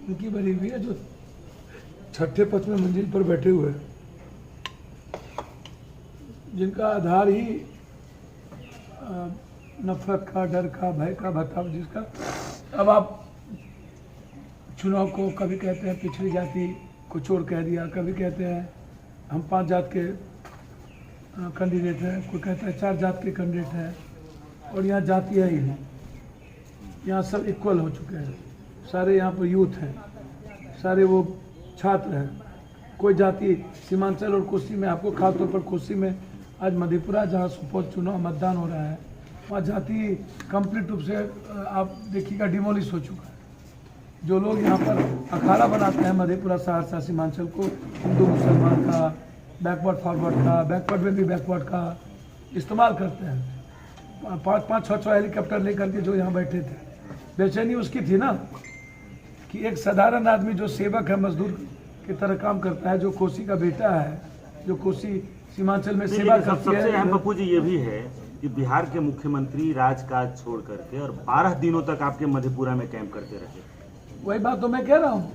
उनकी बनी हुई है जो छठे पांचवें मंजिल पर बैठे हुए हैं, जिनका आधार ही नफरत का, डर का, भय का, भटकाव जिसका। अब आप चुनाव को कभी कहते हैं पिछड़ी जाति को चोर कह दिया, कभी कहते हैं हम 5 जात के कैंडिडेट हैं, कोई कहता है 4 जात के कैंडिडेट हैं, और यहाँ जातियाँ ही हैं। यहाँ सब इक्वल हो चुके हैं, सारे यहाँ पर यूथ हैं, सारे वो छात्र हैं। कोई जाति सीमांचल और कोसी में, आपको खासतौर पर कोसी में आज मधेपुरा जहाँ सुपौल चुनाव मतदान हो रहा है, वहाँ जाति कंप्लीट रूप से आप देखिएगा डिमोलिश हो चुका है। जो लोग यहाँ पर अखाड़ा बनाते हैं मधेपुरा सहरसा सीमांचल को, हिंदू मुसलमान का, बैकवर्ड फॉरवर्ड का, बैकवर्ड में भी बैकवर्ड का इस्तेमाल करते हैं। 5-5, 6-6 हेलीकॉप्टर लेकर के जो यहाँ बैठे थे, बेचैनी उसकी थी ना कि एक साधारण आदमी जो सेवक है, मजदूर की तरह काम करता है, जो कोसी का बेटा है, जो कोसी सीमांचल में सेवा करती है। सबसे अहम पप्पू जी ये भी है कि बिहार के मुख्यमंत्री राजकाज छोड़ करके और 12 दिनों तक आपके मधेपुरा में कैंप करते रहे। वही बात तो मैं कह रहा हूँ,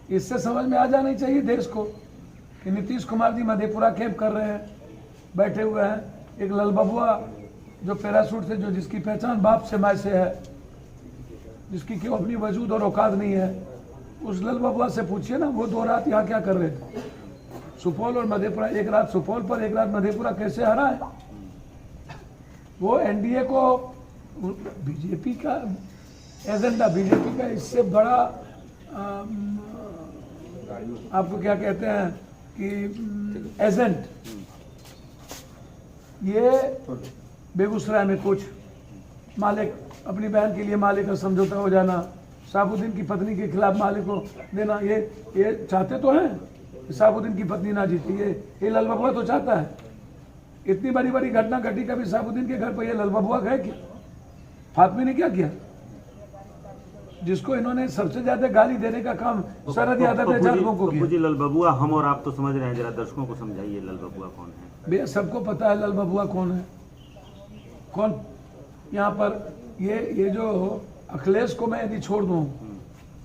इससे समझ में आ जानी चाहिए देश को कि नीतीश कुमार जी मधेपुरा कैंप कर रहे हैं, बैठे हुए हैं। एक लल बबुआ जो पैराशूट से, जो जिसकी पहचान बाप से माय से है, जिसकी क्यों अपनी वजूद और औकात नहीं है, उस लल बबुआ से पूछिए ना, वो 2 रात यहाँ क्या कर रहे थे। सुपौल और मधेपुरा, एक रात सुपौल पर, एक रात मधेपुरा कैसे हरा है। वो एनडीए को, बीजेपी का एजेंडा, बीजेपी का इससे बड़ा आपको क्या कहते हैं कि एजेंट, ये बेगूसराय में कुछ मालिक, अपनी बहन के लिए मालिक का समझौता हो जाना, साबुद्दीन की पत्नी के खिलाफ मालिक को देना, ये चाहते तो हैं साबुद्दीन की पत्नी ना जीती। ये लल बबुआ तो चाहता है। इतनी बड़ी बड़ी घटना घटी, कभी साबुद्दीन के घर पर ये लल बबुआ गए क्या? फातमी ने क्या किया? जिसको इन्होंने सबसे ज्यादा गाली देने का काम शरद यादव ने लोगों को किया। जी लल बबुआ हम और आप तो समझ रहे हैं, जरा दर्शकों को समझाइए लल बबुआ कौन है। भैया सबको पता है लल बबुआ कौन है। कौन यहाँ पर ये जो अखिलेश को मैं यदि छोड़ दूँ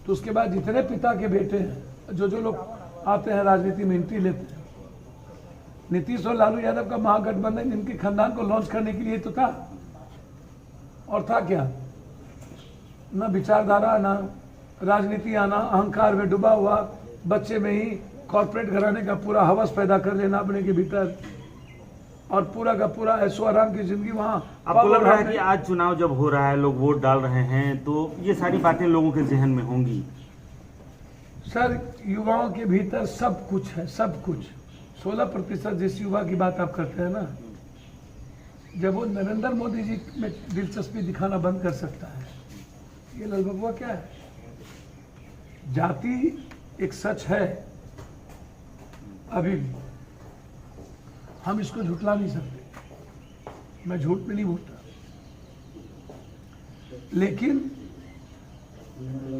तो उसके बाद जितने पिता के बेटे हैं, जो लोग आते हैं राजनीति में एंट्री लेते हैं, नीतीश और लालू यादव का महागठबंधन इनके खानदान को लॉन्च करने के लिए तो था। और था क्या? न विचारधारा, न राजनीति आना, अहंकार में डूबा हुआ, बच्चे में ही कॉर्पोरेट घराने का पूरा हवस पैदा कर लेना अपने के भीतर, और पूरा का पूरा ऐशो आराम की जिंदगी वहाँ। आपको लग रहा है कि आज चुनाव जब हो रहा है, लोग वोट डाल रहे हैं, तो ये सारी बातें लोगों के जहन में होंगी? सर, युवाओं के भीतर सब कुछ है, सब कुछ। 16% जिस युवा की बात आप करते हैं ना, जब वो नरेंद्र मोदी जी में दिलचस्पी दिखाना बंद कर सकता है, ये लल बबुआ क्या है? जाति एक सच है, अभी हम इसको झुटला नहीं सकते, मैं झूठ में नहीं बोलता, लेकिन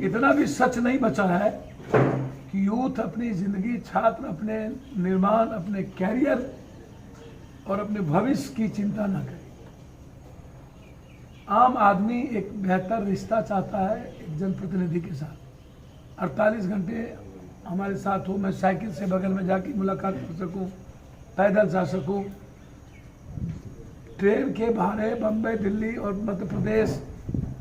इतना भी सच नहीं बचा है कि यूथ अपनी जिंदगी, छात्र अपने निर्माण, अपने कैरियर और अपने भविष्य की चिंता ना करे। आम आदमी एक बेहतर रिश्ता चाहता है एक जनप्रतिनिधि के साथ। 48 घंटे हमारे साथ हो, मैं साइकिल से बगल में जाके मुलाकात कर सकूं, पैदल जा सकूं। ट्रेन के भाड़े बम्बई, दिल्ली और मध्य प्रदेश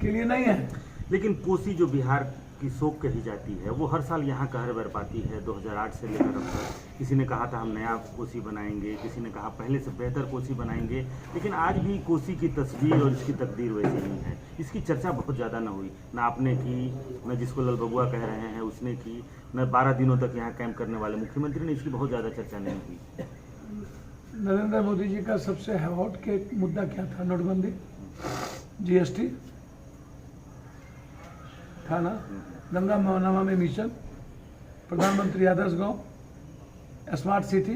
के लिए नहीं है। लेकिन कोसी जो बिहार की शोक कही जाती है, वो हर साल यहाँ कहर बरपाती है। 2008 से लेकर अब तक किसी ने कहा था हम नया कोसी बनाएंगे, किसी ने कहा पहले से बेहतर कोसी बनाएंगे, लेकिन आज भी कोसी की तस्वीर और इसकी तकदीर वैसी ही है। इसकी चर्चा बहुत ज़्यादा न हुई, ना आपने की, न जिसको लल बबुआ कह रहे हैं उसने की, न 12 दिनों तक यहाँ कैंप करने वाले मुख्यमंत्री ने इसकी बहुत ज़्यादा चर्चा नहीं की। नरेंद्र मोदी जी का सबसे हॉट के मुद्दा क्या था? नोटबंदी, जीएसटी था ना, गंगा नमामि मिशन, प्रधानमंत्री आदर्श गांव, smart city,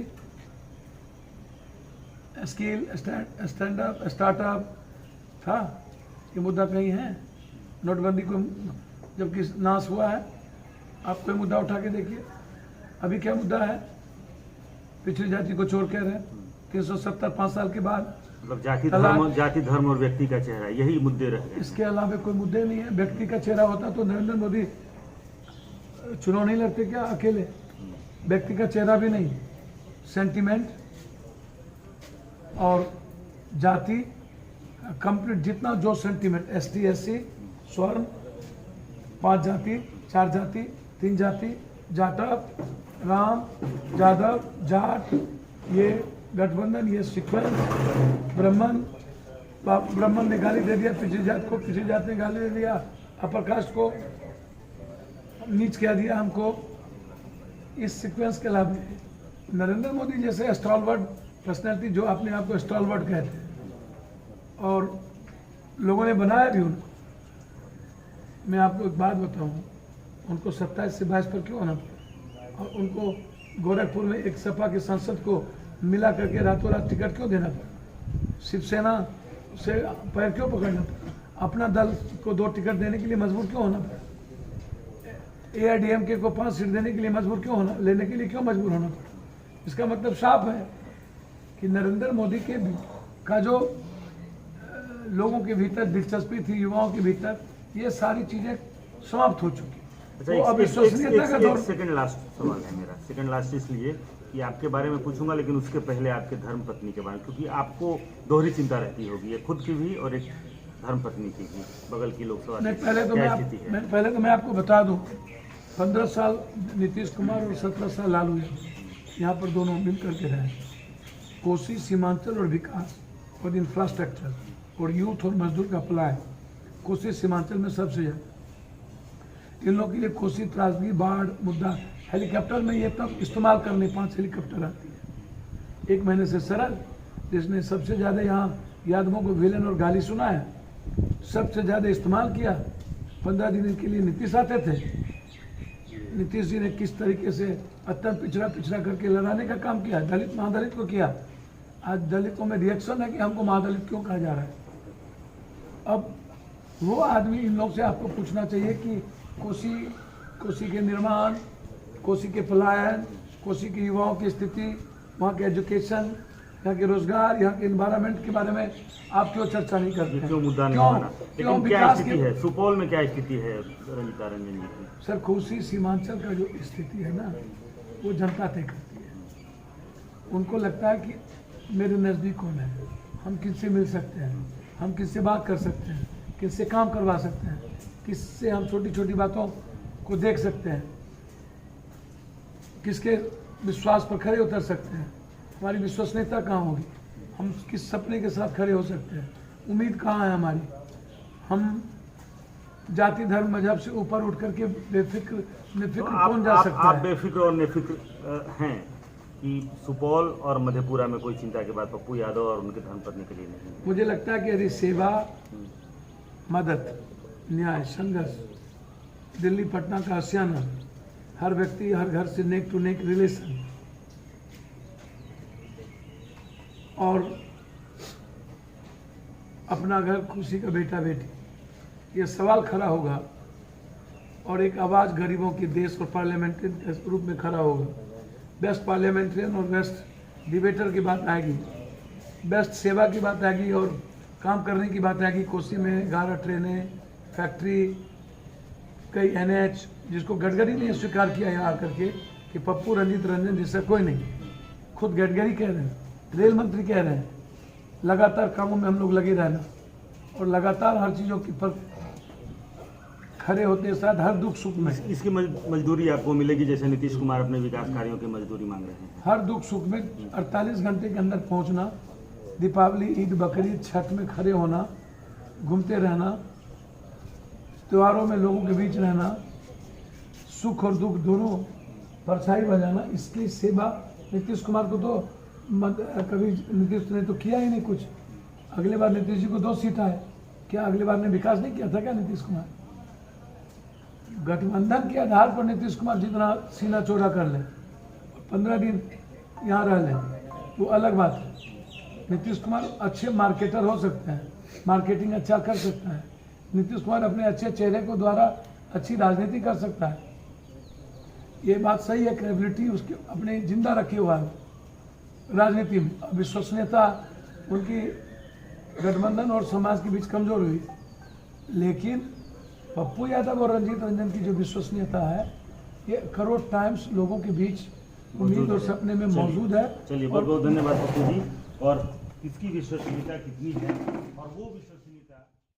skill stand up startup था। ये मुद्दा कहीं है? नोटबंदी को जबकि नाश हुआ है, आप कोई मुद्दा उठा के देखिए। अभी क्या मुद्दा है? पिछड़ी जाति को चोर कह रहे हैं, 370 5 साल के बाद। मतलब जाति धर्म और व्यक्ति का चेहरा, यही मुद्दे रहे। इसके अलावा कोई मुद्दे नहीं है। व्यक्ति का चेहरा होता तो नरेंद्र मोदी चुनाव नहीं लड़ते क्या अकेले? व्यक्ति का चेहरा भी नहीं, सेंटिमेंट और जाति कंप्लीट, जितना जो सेंटिमेंट, ST SC स्वर्ण, 5 जाति 4 जाति 3 जाति, जाटव, राम, यादव, जाट, ये गठबंधन, ये सीक्वेंस, ब्राह्मण ने गाली दे दिया पिछड़ी जात को, पिछड़ी जात ने गाली दे दिया अपर कास्ट को, नीच कह दिया हमको। इस सीक्वेंस के अलावा नरेंद्र मोदी जैसे स्टॉलवर्ड पर्सनैलिटी, जो अपने आप को स्टॉलवर्ड कहते हैं और लोगों ने बनाया भी उनको। मैं आपको एक बात बताऊं, उनको 27 से 22 पर क्यों आना पड़ा और उनको गोरखपुर में एक सपा के सांसद को मिला करके रातों रात टिकट क्यों देना पड़ा? शिवसेना से पैर क्यों पकड़ना पड़ा? अपना दल को 2 टिकट देने के लिए मजबूर क्यों होना पड़ा? AIDMK को 5 सीट देने के लिए मजबूर क्यों होना, लेने के लिए क्यों मजबूर होना पड़ा? इसका मतलब साफ है कि नरेंद्र मोदी के का जो लोगों के भीतर दिलचस्पी थी, युवाओं के भीतर, ये सारी चीजें समाप्त हो चुकी। अच्छा, अब विश्वसनीयता का दौर। सेकंड लास्ट सवाल है मेरा, सेकंड लास्ट इसलिए कि आपके बारे में पूछूंगा, लेकिन उसके पहले आपके धर्म पत्नी के बारे में, क्योंकि आपको दोहरी चिंता रहती होगी, एक खुद की भी और एक धर्म पत्नी की भी, बगल की लोकसभा नहीं, पहले तो मैं आपको बता दूं, 15 साल नीतीश कुमार और 17 साल लालू यादव यहाँ पर दोनों मिल करके रहे। कोसी सीमांचल और विकास और इंफ्रास्ट्रक्चर और यूथ और मजदूर का पलायन कोसी सीमांचल में सबसे ज़्यादा। इन लोगों के लिए कोसी त्रासदी, बाढ़ मुद्दा, हेलीकॉप्टर में ये तब इस्तेमाल करने 5 हेलीकॉप्टर आती है 1 महीने से। सरल, जिसने सबसे ज़्यादा यहाँ यादवों को विलेन और गाली सुना है, सबसे ज़्यादा इस्तेमाल किया। 15 दिन के लिए नीतीश आते थे। नीतीश जी ने किस तरीके से अत्यंत पिछड़ा करके लड़ाने का काम किया, दलित महादलित को किया। आज दलितों में रिएक्शन है कि हमको महादलित क्यों कहा जा रहा है। अब वो आदमी, इन लोग से आपको पूछना चाहिए कि कोसी के निर्माण, कोसी के पलायन, कोसी के युवाओं की स्थिति, वहाँ के एजुकेशन, यहाँ के रोजगार, यहाँ के एनवायरनमेंट के बारे में आप क्यों चर्चा नहीं करते? क्यों मुद्दा नहीं बना? लेकिन क्या स्थिति है सुपौल में, क्या स्थिति है रंजीता रंजन जी की? सर, कोसी सीमांचल का जो स्थिति है ना, वो जनता तय करती है। उनको लगता है कि मेरे नज़दीक कौन है, हम किससे मिल सकते हैं, हम किससे बात कर सकते हैं, किससे काम करवा सकते हैं, किससे हम छोटी छोटी बातों को देख सकते हैं, किसके विश्वास पर खड़े उतर सकते हैं, हमारी विश्वसनीयता कहाँ होगी, हम किस सपने के साथ खड़े हो सकते हैं, उम्मीद कहाँ है हमारी, हम जाति धर्म मजहब से ऊपर उठ करके बेफिक्र निफिक्र कौन जा सकता है? आप बेफिक्र और निफिक्र हैं कि सुपौल और मधेपुरा में कोई चिंता की बात पप्पू यादव और उनके धर्मपत्नी के लिए नहीं? मुझे लगता है कि यदि सेवा, मदद, न्याय, संघर्ष, दिल्ली पटना का आसियाना, हर व्यक्ति हर घर से नेक टू नेक रिलेशन और अपना घर खुशी का बेटा बेटी, ये सवाल खड़ा होगा और एक आवाज़ गरीबों की देश और पार्लियामेंट्रियन के रूप में खड़ा होगा। बेस्ट पार्लियामेंट्रियन और बेस्ट डिबेटर की बात आएगी, बेस्ट सेवा की बात आएगी और काम करने की बात आएगी। कोसी में 11 ट्रेनें, फैक्ट्री, कई NH, जिसको गडकरी ने स्वीकार किया यहाँ आकर के कि पप्पू रंजीत रंजन जैसा कोई नहीं, खुद गडकरी कह रहे हैं, रेल मंत्री कह रहे हैं, लगातार कामों में हम लोग लगे रहना और लगातार हर चीज़ों की पर खड़े होते हैं, साथ हर दुख सुख में। इसकी मजदूरी आपको मिलेगी, जैसे नीतीश कुमार अपने विकास कार्यों की मजदूरी मांग रहे हैं। हर दुख सुख में 48 घंटे के अंदर पहुंचना, दीपावली, ईद, बकरीद, छठ में खड़े होना, घूमते रहना, त्योहारों में लोगों के बीच रहना, सुख और दुख दोनों परछाई बजाना, इसकी सेवा नीतीश कुमार को तो कभी नीतीश ने तो किया ही नहीं कुछ। अगले बार नीतीश जी को 2 सीट आए, क्या अगले बार ने विकास नहीं किया था क्या नीतीश कुमार? गठबंधन के आधार पर नीतीश कुमार जितना सीना चौड़ा कर ले, 15 दिन यहाँ रह ले, वो अलग बात है। नीतीश कुमार अच्छे मार्केटर हो सकते हैं, मार्केटिंग अच्छा कर सकता है। नीतीश कुमार अपने अच्छे चेहरे को द्वारा अच्छी राजनीति कर सकता है, ये बात सही है। क्रेडिबिलिटी उसके अपने जिंदा रखे हुआ है राजनीति में। विश्वसनीयता उनकी गठबंधन और समाज के बीच कमजोर हुई, लेकिन पप्पू यादव और रंजीत रंजन की जो विश्वसनीयता है ये करोड़ टाइम्स लोगों के बीच उम्मीद और सपने में मौजूद है। चलिए बहुत बहुत धन्यवाद पप्पू जी। और इसकी विश्वसनीयता कितनी है और वो विश्वसनीयता